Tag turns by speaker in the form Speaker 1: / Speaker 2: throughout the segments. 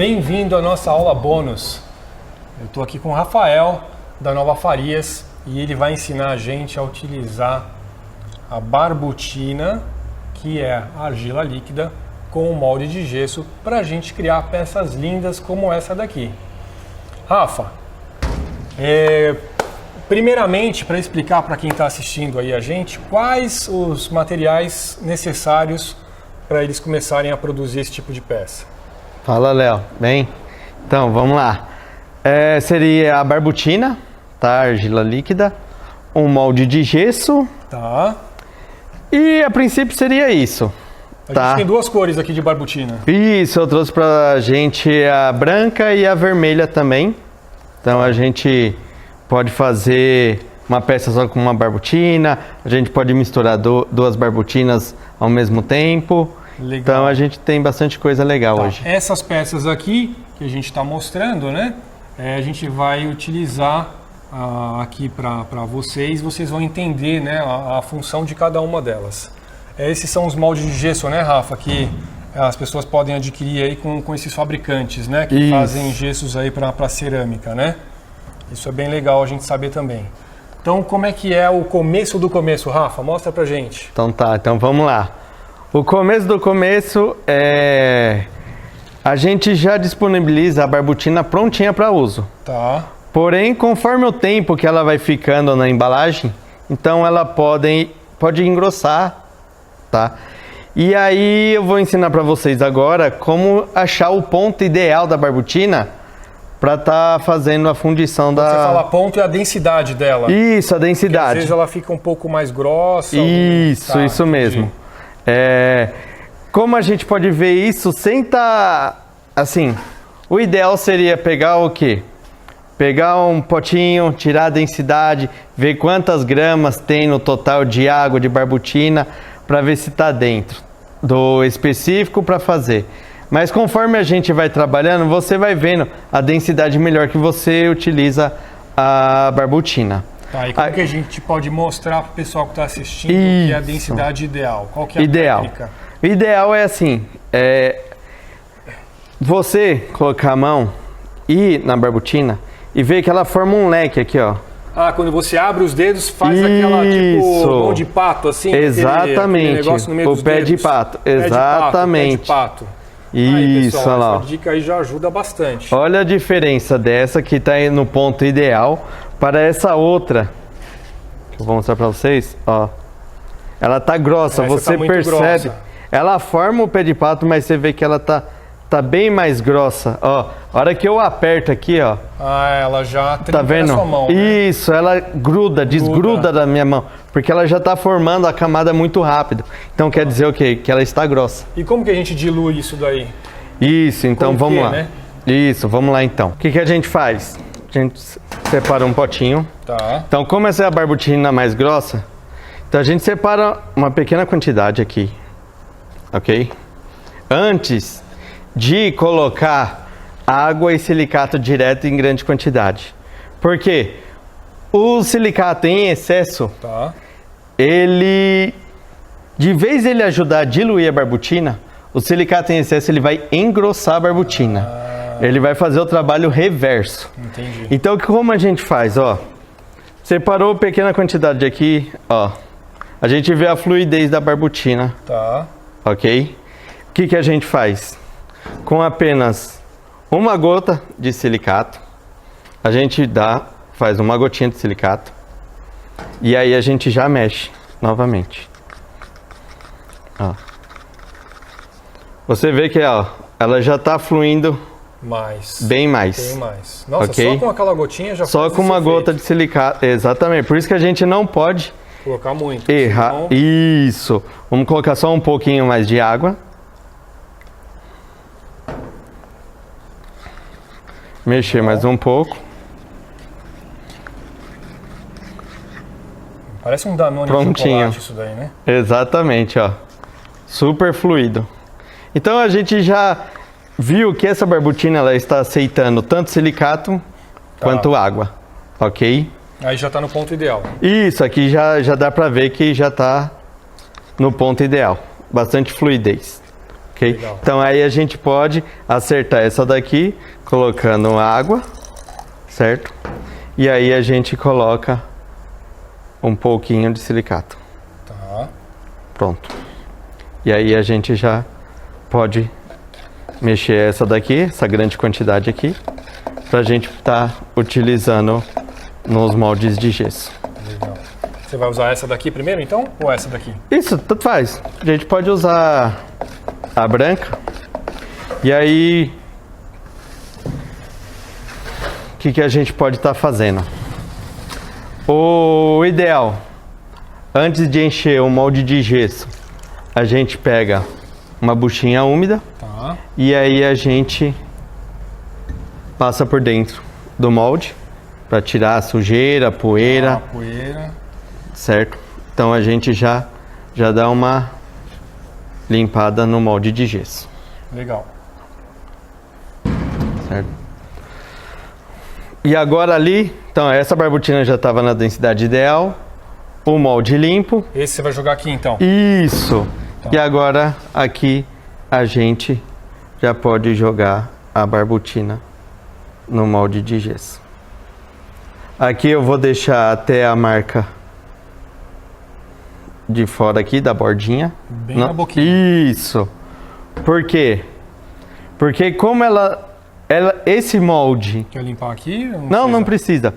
Speaker 1: Bem-vindo à nossa aula bônus. Eu estou aqui com o Rafael, da Nova Farias, e ele vai ensinar a gente a utilizar a barbutina, que é a argila líquida, com o molde de gesso, para a gente criar peças lindas como essa daqui. Rafa, primeiramente, para explicar para quem está assistindo aí a gente, quais os materiais necessários para eles começarem a produzir esse tipo de peça.
Speaker 2: Fala, Léo. Bem, então vamos lá. Seria a barbutina, tá? Argila líquida, um molde de gesso.
Speaker 1: Tá.
Speaker 2: E a princípio seria isso.
Speaker 1: A gente tem duas cores aqui de barbutina.
Speaker 2: Isso, eu trouxe pra gente a branca e a vermelha também. Então a gente pode fazer uma peça só com uma barbutina, a gente pode misturar duas barbutinas ao mesmo tempo. Legal. Então a gente tem bastante coisa legal hoje.
Speaker 1: Essas peças aqui que a gente está mostrando, né? A gente vai utilizar aqui para vocês vão entender, né, a função de cada uma delas. Esses são os moldes de gesso, né, Rafa, que as pessoas podem adquirir aí com esses fabricantes, né, que fazem gessos aí para cerâmica, né? Isso é bem legal a gente saber também. Então, como é que é o começo do começo, Rafa? Mostra pra gente.
Speaker 2: Então tá, então vamos lá. O começo do começo a gente já disponibiliza a barbutina prontinha para uso.
Speaker 1: Tá.
Speaker 2: Porém, conforme o tempo que ela vai ficando na embalagem, então ela pode engrossar, tá? E aí eu vou ensinar para vocês agora como achar o ponto ideal da barbutina para estar fazendo a fundição da...
Speaker 1: Você fala ponto é a densidade dela.
Speaker 2: Isso, a densidade.
Speaker 1: Porque às vezes ela fica um pouco mais grossa.
Speaker 2: Isso mesmo. Como a gente pode ver isso sem estar... Assim, o ideal seria pegar o quê? Pegar um potinho, tirar a densidade, ver quantas gramas tem no total de água, de barbutina, para ver se está dentro do específico para fazer. Mas conforme a gente vai trabalhando, você vai vendo a densidade melhor que você utiliza a barbutina.
Speaker 1: Tá, e como que a gente pode mostrar para o pessoal que está assistindo que é a densidade ideal? Qual que é a técnica?
Speaker 2: O ideal é assim, você colocar a mão na barbutina e ver que ela forma um leque aqui, ó.
Speaker 1: Quando você abre os dedos, faz aquela tipo mão de pato, assim?
Speaker 2: Exatamente,
Speaker 1: aquele negócio no meio dos
Speaker 2: pé
Speaker 1: dedos.
Speaker 2: de pato, exatamente.
Speaker 1: Pé de pato.
Speaker 2: Isso,
Speaker 1: pessoal,
Speaker 2: olha lá.
Speaker 1: Essa dica aí já ajuda bastante.
Speaker 2: Olha a diferença dessa que está no ponto ideal para essa outra que eu vou mostrar para vocês, ó. Ela tá grossa, você percebe? Grossa. Ela forma o pé de pato, mas você vê que ela tá bem mais grossa, ó. A hora que eu aperto aqui, ó.
Speaker 1: Ela já
Speaker 2: tá vendo?
Speaker 1: Na sua mão, né?
Speaker 2: Isso, ela desgruda da minha mão, porque ela já está formando a camada muito rápido. Então quer dizer o quê? Que ela está grossa.
Speaker 1: E como que a gente dilui isso daí?
Speaker 2: Isso, então vamos lá.
Speaker 1: Né?
Speaker 2: Isso, vamos lá então. O que a gente faz? A gente separa um potinho.
Speaker 1: Tá.
Speaker 2: Então, como essa é a barbutina mais grossa, então a gente separa uma pequena quantidade aqui, ok? Antes de colocar água e silicato direto em grande quantidade. Por quê? O silicato em excesso, de vez ele ajudar a diluir a barbutina, o silicato em excesso ele vai engrossar a barbutina. Ele vai fazer o trabalho reverso.
Speaker 1: Entendi.
Speaker 2: Então, como a gente faz, ó? Separou pequena quantidade aqui, ó. A gente vê a fluidez da barbutina.
Speaker 1: Tá.
Speaker 2: Ok? O que a gente faz? Com apenas uma gota de silicato, a gente faz uma gotinha de silicato e aí a gente já mexe novamente. Ó. Você vê que ela já está fluindo bem mais.
Speaker 1: Nossa,
Speaker 2: okay?
Speaker 1: Só com aquela gotinha já
Speaker 2: Só com uma gota de silicato, exatamente. Por isso que a gente não pode
Speaker 1: colocar muito.
Speaker 2: Errar. Senão... Isso. Vamos colocar só um pouquinho mais de água. Mexer mais um pouco.
Speaker 1: Parece um Danone de chocolate isso daí, né?
Speaker 2: Exatamente, ó. Super fluido. Então a gente já viu que essa barbutina ela está aceitando tanto silicato quanto água, ok?
Speaker 1: Aí já está no ponto ideal.
Speaker 2: Isso, aqui já dá para ver que já está no ponto ideal. Bastante fluidez. O ok?
Speaker 1: Legal.
Speaker 2: Então aí a gente pode acertar essa daqui colocando água, certo? E aí a gente coloca um pouquinho de silicato.
Speaker 1: Tá.
Speaker 2: Pronto. E aí a gente já pode mexer essa daqui, essa grande quantidade aqui, pra gente estar utilizando nos moldes de gesso.
Speaker 1: Legal. Você vai usar essa daqui primeiro, então? Ou essa daqui?
Speaker 2: Isso, tanto faz. A gente pode usar a branca. E aí, o que a gente pode estar fazendo? O ideal, antes de encher o molde de gesso, a gente pega uma buchinha úmida.
Speaker 1: Tá.
Speaker 2: E aí a gente passa por dentro do molde para tirar a sujeira, a poeira,
Speaker 1: A poeira.
Speaker 2: certo? Então a gente já dá uma limpada no molde de gesso,
Speaker 1: Legal.
Speaker 2: certo? E agora ali, então essa barbotina já estava na densidade ideal, o molde limpo,
Speaker 1: Esse você vai jogar aqui, então?
Speaker 2: isso. E agora aqui a gente já pode jogar a barbotina no molde de gesso. Aqui eu vou deixar até a marca de fora aqui da bordinha.
Speaker 1: Bem na boquinha.
Speaker 2: Isso. Por quê? Porque como esse molde...
Speaker 1: Quer limpar aqui?
Speaker 2: Não precisa.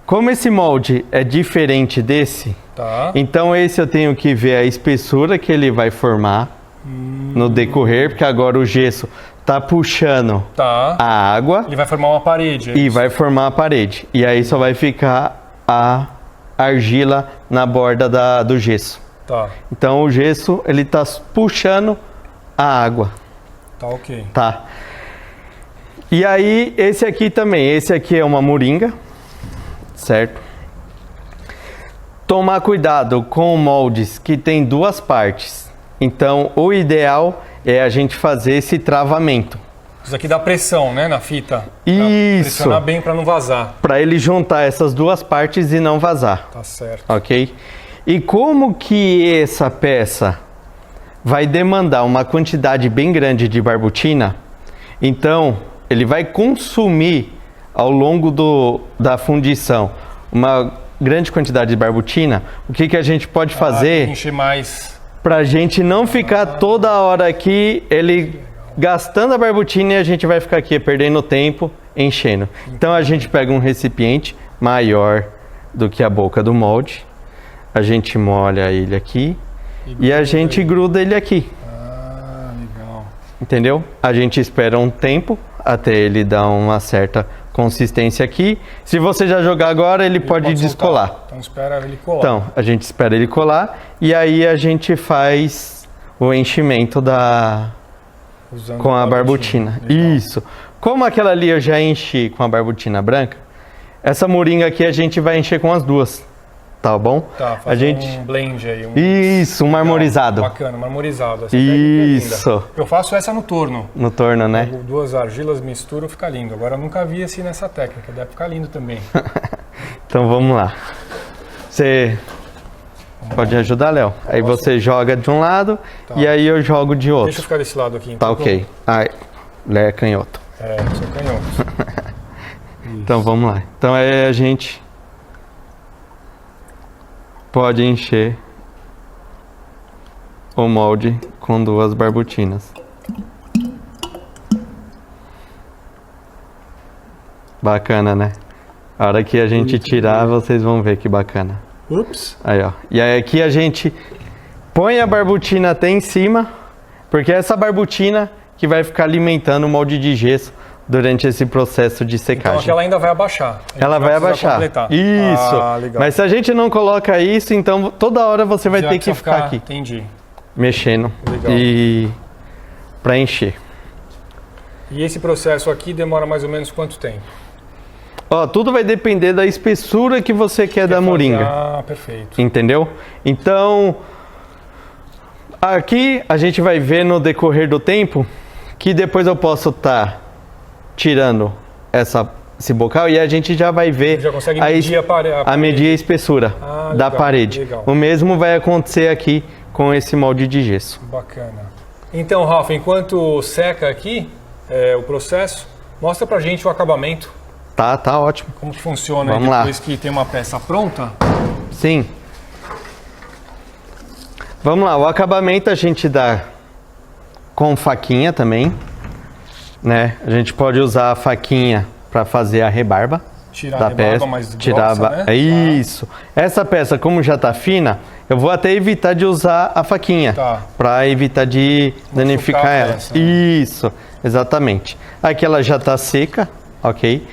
Speaker 2: Como esse molde é diferente desse,
Speaker 1: Tá.
Speaker 2: então esse eu tenho que ver a espessura que ele vai formar no decorrer, porque agora o gesso tá puxando
Speaker 1: Tá.
Speaker 2: a água
Speaker 1: Ele vai formar uma parede.
Speaker 2: e vai formar a parede. E aí só vai ficar a argila na borda do gesso.
Speaker 1: Tá.
Speaker 2: Então o gesso ele tá puxando a água,
Speaker 1: Tá ok.
Speaker 2: tá? E aí esse aqui também, esse aqui é uma moringa, certo? Tomar cuidado com moldes que tem duas partes. Então o ideal é a gente fazer esse travamento.
Speaker 1: Isso aqui dá pressão, né, na fita. Pra
Speaker 2: Isso.
Speaker 1: pressionar bem para não vazar.
Speaker 2: Para ele juntar essas duas partes e não vazar,
Speaker 1: Tá certo.
Speaker 2: ok? E como que essa peça vai demandar uma quantidade bem grande de barbotina, então ele vai consumir ao longo da fundição uma grande quantidade de barbotina. O que a gente pode
Speaker 1: Tem que
Speaker 2: fazer
Speaker 1: encher mais.
Speaker 2: para a gente não ficar toda hora aqui ele gastando a barbotina e a gente vai ficar aqui perdendo tempo enchendo. Então a gente pega um recipiente maior do que a boca do molde, a gente molha ele aqui e a gente gruda ele aqui,
Speaker 1: Ah, legal.
Speaker 2: entendeu? A gente espera um tempo até ele dar uma certa consistência aqui. Se você já jogar agora, ele pode descolar.
Speaker 1: soltar. Então espera ele colar.
Speaker 2: Então, a gente espera ele colar e aí a gente faz o enchimento
Speaker 1: Usando
Speaker 2: com a barbotina.
Speaker 1: Legal.
Speaker 2: Isso. Como aquela ali eu já enchi com a barbotina branca, essa moringa aqui a gente vai encher com as duas. Tá bom?
Speaker 1: Tá,
Speaker 2: a
Speaker 1: fazer
Speaker 2: gente
Speaker 1: um blend aí.
Speaker 2: Isso, um marmorizado.
Speaker 1: Bacana, marmorizado. Essa técnica é
Speaker 2: Isso.
Speaker 1: linda. Eu faço essa no torno.
Speaker 2: No torno, né?
Speaker 1: Pego duas argilas, misturo, fica lindo. Agora eu nunca vi assim nessa técnica, deve ficar lindo também.
Speaker 2: Então vamos lá. Você pode ajudar, Léo? Aí você joga de um lado e aí eu jogo de outro.
Speaker 1: Deixa eu ficar desse lado aqui.
Speaker 2: Tá
Speaker 1: então,
Speaker 2: ok. Ai, Léo é canhoto.
Speaker 1: É, sou canhoto.
Speaker 2: Então vamos lá. Então aí a gente pode encher o molde com duas barbotinas. Bacana, né? A hora que a gente tirar, vocês vão ver que bacana.
Speaker 1: Ups.
Speaker 2: Aí, ó. E aí aqui a gente põe a barbotina até em cima, porque é essa barbotina que vai ficar alimentando o molde de gesso durante esse processo de
Speaker 1: Então
Speaker 2: secagem.
Speaker 1: aqui ela ainda vai abaixar. A gente
Speaker 2: Ela vai
Speaker 1: precisar
Speaker 2: abaixar.
Speaker 1: completar.
Speaker 2: Isso.
Speaker 1: Ah, legal.
Speaker 2: Mas se a gente não coloca isso, então toda hora você vai
Speaker 1: Já
Speaker 2: ter que
Speaker 1: precisa
Speaker 2: ficar aqui
Speaker 1: Entendi.
Speaker 2: mexendo
Speaker 1: Legal.
Speaker 2: e para encher.
Speaker 1: E esse processo aqui demora mais ou menos quanto tempo?
Speaker 2: Ó, tudo vai depender da espessura que você quer da moringa.
Speaker 1: Ah, perfeito.
Speaker 2: Entendeu? Então, aqui a gente vai ver no decorrer do tempo que depois eu posso estar tirando esse bocal e a gente já vai ver
Speaker 1: Já consegue medir
Speaker 2: a medir a espessura
Speaker 1: Ah,
Speaker 2: da
Speaker 1: legal,
Speaker 2: parede.
Speaker 1: legal.
Speaker 2: O mesmo vai acontecer aqui com esse molde de gesso.
Speaker 1: Bacana. Então, Rafa, enquanto seca aqui o processo, mostra pra gente o acabamento.
Speaker 2: Tá ótimo.
Speaker 1: Como que funciona
Speaker 2: Vamos
Speaker 1: depois
Speaker 2: lá.
Speaker 1: que tem uma peça pronta?
Speaker 2: Sim. Vamos lá, o acabamento a gente dá com faquinha também, né? A gente pode usar a faquinha para fazer a rebarba
Speaker 1: Tirar
Speaker 2: da
Speaker 1: a rebarba
Speaker 2: peça.
Speaker 1: mais
Speaker 2: Tirar
Speaker 1: grossa, né?
Speaker 2: Isso. Essa peça, como já tá fina, eu vou até evitar de usar a faquinha,
Speaker 1: Tá.
Speaker 2: para evitar de danificar
Speaker 1: a
Speaker 2: ela.
Speaker 1: peça, né?
Speaker 2: Isso, exatamente. Aqui ela já tá seca, ok?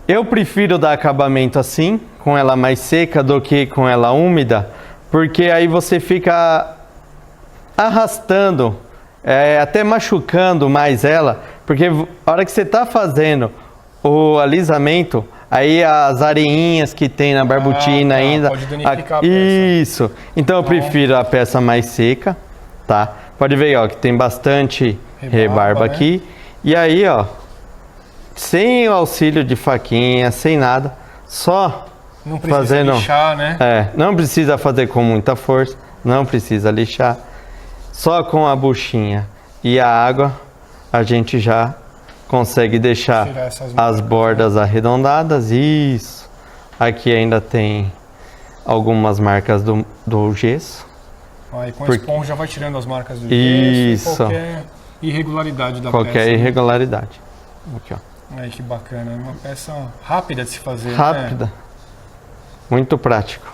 Speaker 2: Eu prefiro dar acabamento assim, com ela mais seca do que com ela úmida, porque aí você fica arrastando, até machucando mais ela, porque a hora que você está fazendo o alisamento, aí as areinhas que tem na barbotina
Speaker 1: tá,
Speaker 2: ainda...
Speaker 1: pode danificar a peça.
Speaker 2: Isso, então eu prefiro a peça mais seca, tá? Pode ver, ó, que tem bastante rebarba
Speaker 1: né?
Speaker 2: aqui, e aí, ó, sem o auxílio de faquinha, sem nada, só
Speaker 1: Não precisa
Speaker 2: fazendo,
Speaker 1: lixar, né?
Speaker 2: não precisa fazer com muita força, não precisa lixar. Só com a buchinha e a água a gente já consegue deixar
Speaker 1: Tirar essas
Speaker 2: as
Speaker 1: marcas,
Speaker 2: bordas arredondadas. Isso. Aqui ainda tem algumas marcas do gesso.
Speaker 1: Aí com a
Speaker 2: Porque-
Speaker 1: esponja vai tirando as marcas do
Speaker 2: Isso.
Speaker 1: gesso e qualquer irregularidade da
Speaker 2: Qualquer
Speaker 1: peça.
Speaker 2: irregularidade. Aqui, ó.
Speaker 1: Aí que bacana, é uma peça rápida de se fazer, né?
Speaker 2: Rápida. Muito prático.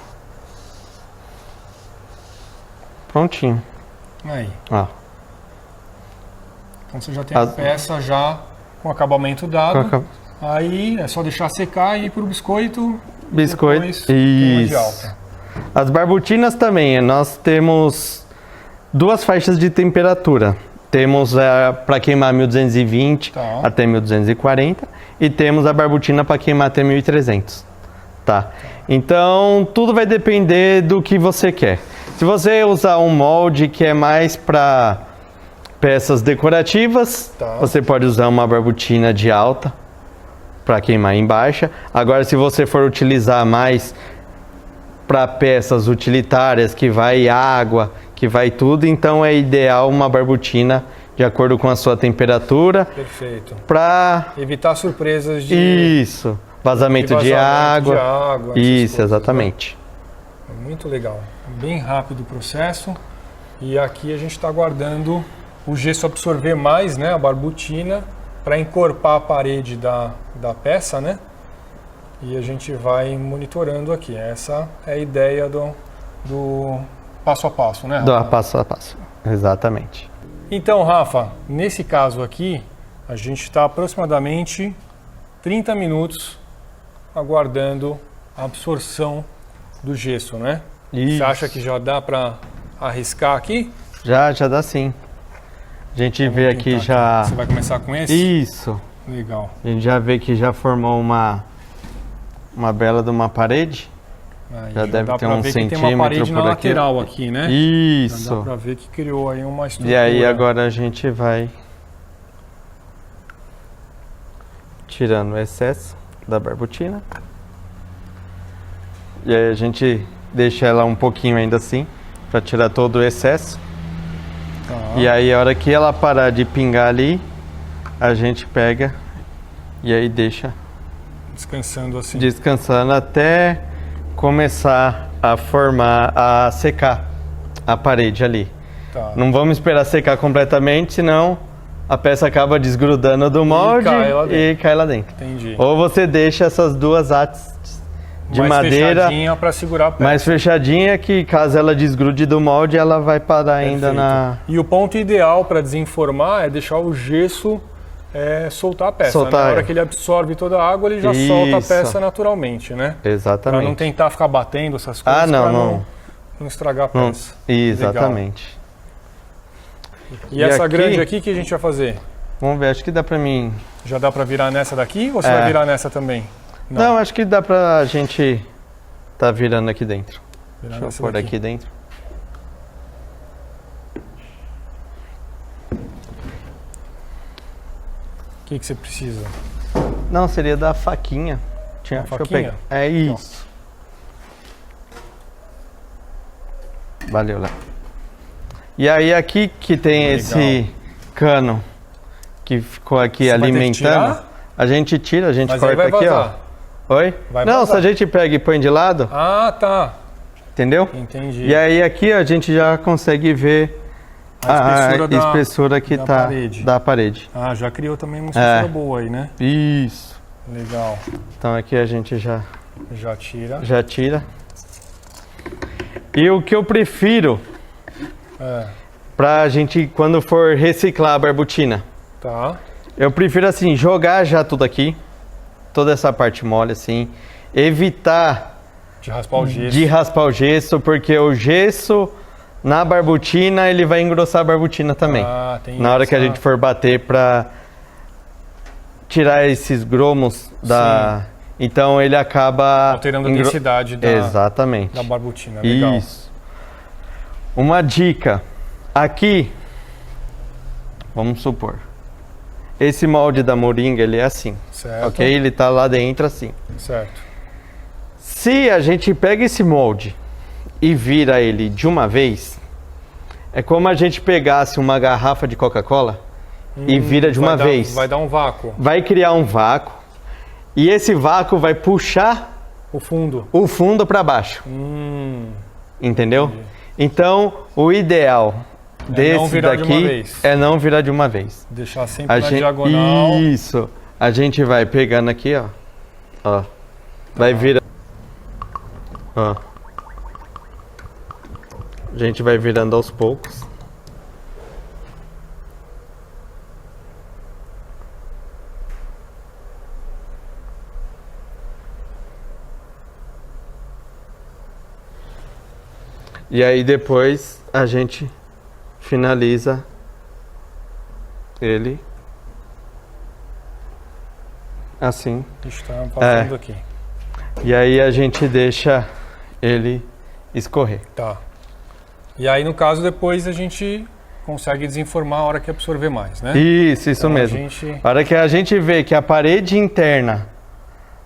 Speaker 2: Prontinho.
Speaker 1: Aí,
Speaker 2: Ó.
Speaker 1: então você já tem a
Speaker 2: As-
Speaker 1: peça já com acabamento dado.
Speaker 2: Coloca-
Speaker 1: Aí é só deixar secar e ir pro biscoito. e
Speaker 2: Biscoito.
Speaker 1: depois queima de
Speaker 2: Isso.
Speaker 1: alta.
Speaker 2: As barbutinas também, nós temos duas faixas de temperatura. Temos para queimar 1220
Speaker 1: Tá.
Speaker 2: até 1240 e temos a barbutina para queimar até 1300, tá? Então, tudo vai depender do que você quer. Se você usar um molde que é mais para peças decorativas,
Speaker 1: Tá.
Speaker 2: você pode usar uma barbutina de alta para queimar em baixa. Agora, se você for utilizar mais para peças utilitárias, que vai água, que vai tudo, então é ideal uma barbutina de acordo com a sua temperatura
Speaker 1: Perfeito.
Speaker 2: para
Speaker 1: Evitar surpresas de
Speaker 2: isso, vazamento de água.
Speaker 1: essas
Speaker 2: Isso,
Speaker 1: coisas,
Speaker 2: exatamente.
Speaker 1: né? Muito legal. Bem rápido o processo. E aqui a gente está aguardando o gesso absorver mais, né, a barbutina, para encorpar a parede da peça, né? E a gente vai monitorando aqui. Essa é a ideia do passo a passo, né,
Speaker 2: Do
Speaker 1: Rafa?
Speaker 2: passo a passo, exatamente.
Speaker 1: Então, Rafa, nesse caso aqui, a gente está aproximadamente 30 minutos aguardando a absorção do gesso, né?
Speaker 2: Isso.
Speaker 1: Você acha que já dá para arriscar aqui?
Speaker 2: Já dá sim. A gente vê
Speaker 1: Vamos
Speaker 2: aqui
Speaker 1: tentar
Speaker 2: já...
Speaker 1: Você vai começar com esse?
Speaker 2: Isso.
Speaker 1: Legal.
Speaker 2: A gente já vê que já formou uma bela de uma parede.
Speaker 1: Aí
Speaker 2: Já deve
Speaker 1: dá
Speaker 2: ter
Speaker 1: pra
Speaker 2: um
Speaker 1: ver que tem uma
Speaker 2: centímetro
Speaker 1: parede na
Speaker 2: por aqui.
Speaker 1: lateral aqui, né? Já dá
Speaker 2: Isso.
Speaker 1: pra ver que criou aí uma estrutura.
Speaker 2: E aí agora a gente vai tirando o excesso da barbutina. E aí a gente deixa ela um pouquinho ainda assim, para tirar todo o excesso.
Speaker 1: Tá.
Speaker 2: E aí a hora que ela parar de pingar ali, a gente pega e aí deixa
Speaker 1: Descansando assim.
Speaker 2: descansando até começar a formar, a secar a parede ali.
Speaker 1: Tá.
Speaker 2: Não vamos esperar secar completamente, senão a peça acaba desgrudando do molde
Speaker 1: cai lá
Speaker 2: e cai lá dentro.
Speaker 1: Entendi.
Speaker 2: Ou você deixa essas duas hastes de
Speaker 1: Mais
Speaker 2: madeira
Speaker 1: fechadinha para segurar a peça.
Speaker 2: mais fechadinha, que caso ela desgrude do molde, ela vai parar ainda
Speaker 1: Perfeito.
Speaker 2: na...
Speaker 1: E o ponto ideal para desenformar é deixar o gesso soltar a peça.
Speaker 2: Soltar,
Speaker 1: Na hora
Speaker 2: é.
Speaker 1: que ele absorve toda a água, ele já solta a
Speaker 2: Isso.
Speaker 1: peça naturalmente, né? Para
Speaker 2: Exatamente.
Speaker 1: não tentar ficar batendo essas coisas,
Speaker 2: Ah, não,
Speaker 1: pra
Speaker 2: não.
Speaker 1: não estragar a
Speaker 2: Não,
Speaker 1: peça.
Speaker 2: exatamente.
Speaker 1: E essa
Speaker 2: aqui-
Speaker 1: grande aqui que a gente vai fazer?
Speaker 2: Vamos ver, acho que dá pra mim...
Speaker 1: Já dá para virar nessa daqui ou você
Speaker 2: É.
Speaker 1: vai virar nessa também?
Speaker 2: Não, acho que dá pra gente tá virando aqui dentro.
Speaker 1: Virar
Speaker 2: Deixa eu
Speaker 1: nessa
Speaker 2: pôr
Speaker 1: daqui.
Speaker 2: aqui dentro.
Speaker 1: O que você precisa?
Speaker 2: Não, seria da faquinha.
Speaker 1: Uma
Speaker 2: Deixa eu
Speaker 1: faquinha?
Speaker 2: pegar. É isso. Valeu, Léo. E aí aqui que tem
Speaker 1: Legal.
Speaker 2: esse cano que ficou aqui
Speaker 1: Você vai ter que
Speaker 2: alimentando,
Speaker 1: tirar?
Speaker 2: a gente tira, a gente
Speaker 1: Mas aí
Speaker 2: corta
Speaker 1: vai
Speaker 2: aqui,
Speaker 1: vazar.
Speaker 2: ó. Oi?
Speaker 1: Vai
Speaker 2: Não,
Speaker 1: vazar.
Speaker 2: se a gente pega e põe de lado,
Speaker 1: Ah, tá.
Speaker 2: entendeu?
Speaker 1: Entendi.
Speaker 2: E aí aqui a gente já consegue ver
Speaker 1: A espessura da-
Speaker 2: espessura que
Speaker 1: da
Speaker 2: tá
Speaker 1: parede.
Speaker 2: da parede.
Speaker 1: Ah, já criou também uma espessura
Speaker 2: É.
Speaker 1: boa aí, né?
Speaker 2: Isso.
Speaker 1: Legal.
Speaker 2: Então aqui a gente já
Speaker 1: Já tira.
Speaker 2: tira. E o que eu prefiro
Speaker 1: É,
Speaker 2: pra gente, quando for reciclar a barbotina,
Speaker 1: tá.
Speaker 2: eu prefiro assim, jogar já tudo aqui, toda essa parte mole assim, evitar
Speaker 1: De raspar o gesso.
Speaker 2: de raspar o gesso, porque o gesso na barbotina, ele vai engrossar a barbotina também.
Speaker 1: Ah, tem
Speaker 2: Na hora que a
Speaker 1: essa-
Speaker 2: gente for bater pra tirar esses gromos da... Então ele acaba...
Speaker 1: Alterando a densidade
Speaker 2: Exatamente.
Speaker 1: da barbotina. Legal.
Speaker 2: Isso. Uma dica. Aqui, vamos supor, esse molde da moringa, ele é assim,
Speaker 1: Certo.
Speaker 2: ok? Ele tá lá dentro assim.
Speaker 1: Certo.
Speaker 2: Se a gente pega esse molde e vira ele de uma vez, é como a gente pegasse uma garrafa de Coca-Cola e vira de uma vez.
Speaker 1: Vai dar um vácuo.
Speaker 2: Vai criar um vácuo e esse vácuo vai puxar
Speaker 1: O fundo.
Speaker 2: o fundo para baixo, entendeu?
Speaker 1: Entendi.
Speaker 2: Então, o ideal
Speaker 1: não
Speaker 2: desse
Speaker 1: virar de uma
Speaker 2: daqui
Speaker 1: vez.
Speaker 2: é não virar de uma vez.
Speaker 1: Deixar sempre
Speaker 2: A
Speaker 1: na
Speaker 2: gente,
Speaker 1: diagonal.
Speaker 2: isso. A gente vai pegando aqui, ó. Ó. Vai virar. Ó. A gente vai virando aos poucos. E aí depois a gente finaliza ele assim.
Speaker 1: Está passando aqui.
Speaker 2: E aí a gente deixa ele escorrer.
Speaker 1: Tá. E aí, no caso, depois a gente consegue desenformar a hora que absorver mais, né?
Speaker 2: Isso
Speaker 1: Então,
Speaker 2: mesmo.
Speaker 1: A gente...
Speaker 2: A hora que a gente vê que a parede interna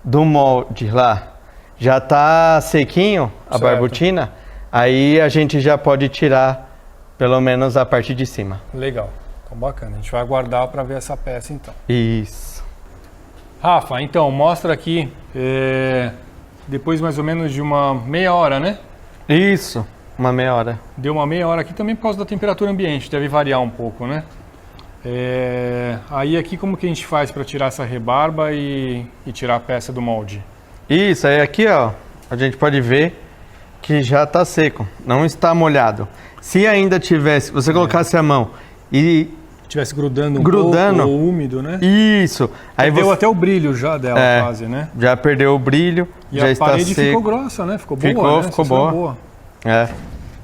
Speaker 2: do molde lá já tá sequinho, a
Speaker 1: Certo.
Speaker 2: barbotina, aí a gente já pode tirar pelo menos a parte de cima.
Speaker 1: Legal. Então, bacana. A gente vai aguardar para ver essa peça, então.
Speaker 2: Isso.
Speaker 1: Rafa, então, mostra aqui, depois mais ou menos de uma meia hora, né?
Speaker 2: Isso. Uma meia hora.
Speaker 1: Deu uma meia hora aqui também por causa da temperatura ambiente, deve variar um pouco, né? Aí aqui como que a gente faz para tirar essa rebarba e tirar a peça do molde?
Speaker 2: Isso, aí aqui ó, a gente pode ver que já tá seco, não está molhado. Se ainda tivesse, você colocasse a mão e
Speaker 1: Tivesse grudando
Speaker 2: Grudando.
Speaker 1: pouco ou úmido, né?
Speaker 2: isso, aí
Speaker 1: Deu
Speaker 2: você
Speaker 1: até o brilho já dela quase, né?
Speaker 2: já perdeu o brilho,
Speaker 1: E
Speaker 2: já
Speaker 1: a
Speaker 2: está
Speaker 1: parede
Speaker 2: seco.
Speaker 1: ficou grossa, né? Ficou boa,
Speaker 2: Ficou-
Speaker 1: né?
Speaker 2: ficou
Speaker 1: Sensação
Speaker 2: boa. É.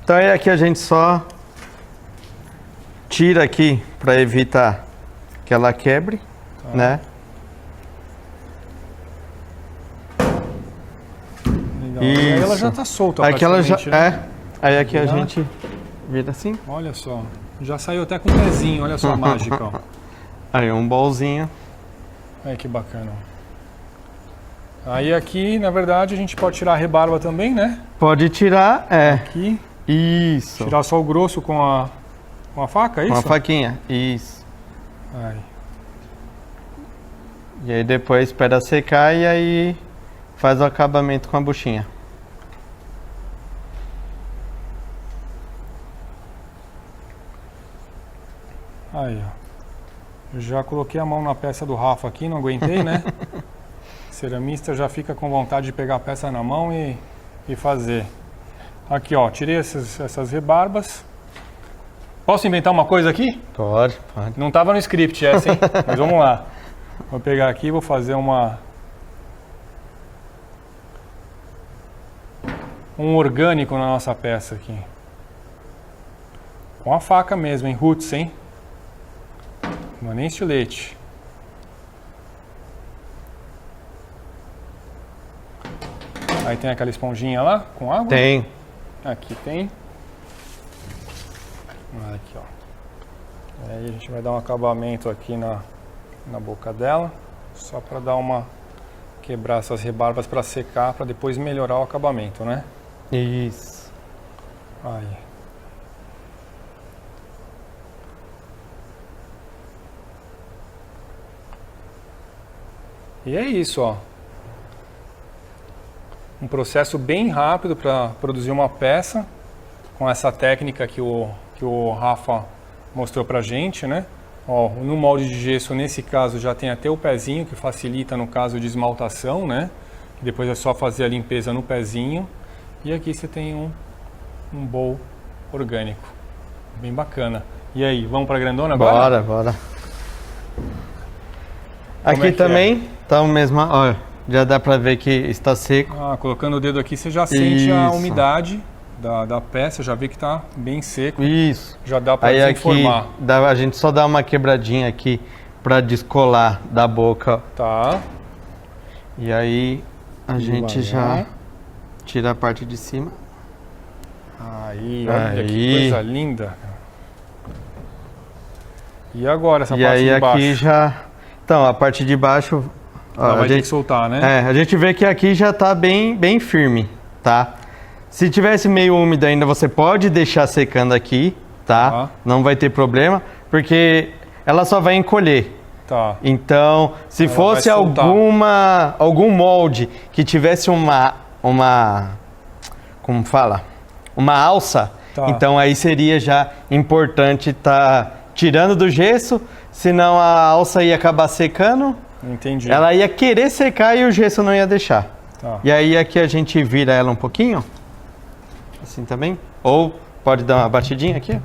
Speaker 2: Então aí aqui a gente só tira aqui para evitar que ela quebre, né?
Speaker 1: Legal. E aí ela
Speaker 2: Isso.
Speaker 1: já tá solta
Speaker 2: Aqui ela já
Speaker 1: praticamente, né?
Speaker 2: Aí aqui a
Speaker 1: Já.
Speaker 2: gente vira assim.
Speaker 1: Olha só. Já saiu até com o pezinho, olha só a mágica, ó.
Speaker 2: Aí um bolzinho.
Speaker 1: Olha que bacana. Aí aqui, na verdade, a gente pode tirar a rebarba também, né?
Speaker 2: Pode tirar,
Speaker 1: Aqui,
Speaker 2: Isso.
Speaker 1: tirar só o grosso com a faca, é isso?
Speaker 2: Uma faquinha. Isso.
Speaker 1: Aí.
Speaker 2: E aí depois espera secar e aí faz o acabamento com a buchinha.
Speaker 1: Aí, ó. Já coloquei a mão na peça do Rafa aqui, não aguentei, né? Ceramista já fica com vontade de pegar a peça na mão e fazer. Aqui, ó, tirei essas rebarbas. Posso inventar uma coisa aqui?
Speaker 2: Pode.
Speaker 1: Não estava no script essa, hein? Mas vamos lá. Vou pegar aqui e vou fazer um orgânico na nossa peça aqui. Com a faca mesmo, em roots, hein? Não é nem estilete. Aí tem aquela esponjinha lá, com água?
Speaker 2: Tem.
Speaker 1: Aqui tem. Aqui, ó. Aí a gente vai dar um acabamento aqui na boca dela, só para dar quebrar essas rebarbas para secar, para depois melhorar o acabamento, né?
Speaker 2: Isso.
Speaker 1: Aí. E é isso, ó. Um processo bem rápido para produzir uma peça com essa técnica que o Rafa mostrou pra gente, né? Ó, no molde de gesso, nesse caso, já tem até o pezinho, que facilita no caso de esmaltação, né? Depois é só fazer a limpeza no pezinho. E aqui você tem um bowl orgânico. Bem bacana. E aí, vamos pra grandona agora?
Speaker 2: Bora. Aqui também tá o mesmo, ó, já dá pra ver que está seco.
Speaker 1: Ah, colocando o dedo aqui você já sente a umidade da peça, já vê que tá bem seco.
Speaker 2: Isso.
Speaker 1: Já dá pra
Speaker 2: aí
Speaker 1: desenformar.
Speaker 2: Aqui, a gente só dá uma quebradinha aqui pra descolar da boca.
Speaker 1: Tá.
Speaker 2: E aí a gente já tira a parte de cima.
Speaker 1: Aí, olha que coisa linda. E agora essa parte de baixo?
Speaker 2: E aí aqui já... Então, a parte de baixo...
Speaker 1: Ó, vai ter que soltar, né?
Speaker 2: a gente vê que aqui já tá bem firme, tá? Se tivesse meio úmido ainda, você pode deixar secando aqui, tá? Não vai ter problema, porque ela só vai encolher.
Speaker 1: Tá.
Speaker 2: Então, se ela fosse algum molde que tivesse uma como fala? Uma alça, então aí seria já importante tá tirando do gesso, senão a alça ia acabar secando.
Speaker 1: Entendi.
Speaker 2: Ela ia querer secar e o gesso não ia deixar.
Speaker 1: Tá.
Speaker 2: E aí aqui a gente vira ela um pouquinho. Assim também. Ou pode dar uma batidinha aqui.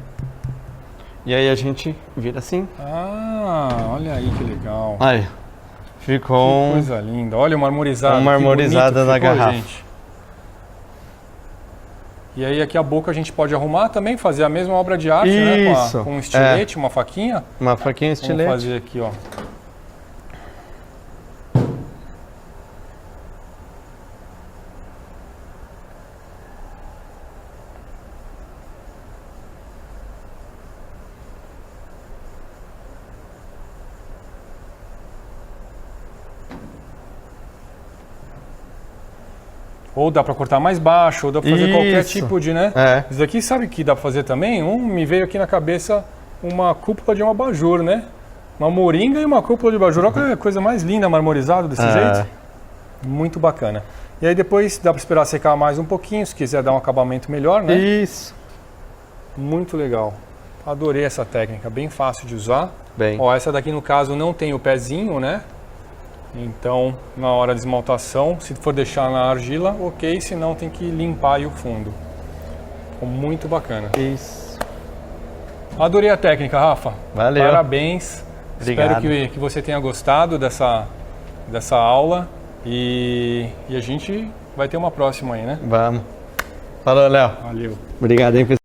Speaker 2: E aí a gente vira assim.
Speaker 1: Ah, olha aí que legal.
Speaker 2: Aí. Ficou
Speaker 1: que coisa linda. Olha uma marmorizada.
Speaker 2: Uma marmorizada na garrafa. Gente.
Speaker 1: E aí aqui a boca a gente pode arrumar também, fazer a mesma obra de arte, né? Com um estilete, uma faquinha.
Speaker 2: Uma faquinha, estilete.
Speaker 1: Vamos fazer aqui, ó. Ou dá para cortar mais baixo, ou dá para fazer qualquer tipo de, né? Isso aqui sabe que dá para fazer também? Me veio aqui na cabeça uma cúpula de um abajur, né? Uma moringa e uma cúpula de abajur. Olha que coisa mais linda, marmorizado desse jeito. Muito bacana. E aí depois dá para esperar secar mais um pouquinho, se quiser dar um acabamento melhor, né?
Speaker 2: Isso.
Speaker 1: Muito legal. Adorei essa técnica, bem fácil de usar.
Speaker 2: Bem.
Speaker 1: Ó, essa daqui no caso não tem o pezinho, né? Então, na hora de esmaltação, se for deixar na argila, ok, senão tem que limpar aí o fundo. Ficou muito bacana.
Speaker 2: Isso.
Speaker 1: Adorei a técnica, Rafa.
Speaker 2: Valeu.
Speaker 1: Parabéns.
Speaker 2: Obrigado.
Speaker 1: Espero que você tenha gostado dessa aula e a gente vai ter uma próxima aí, né?
Speaker 2: Vamos. Falou, Léo.
Speaker 1: Valeu.
Speaker 2: Obrigado, hein, pessoal.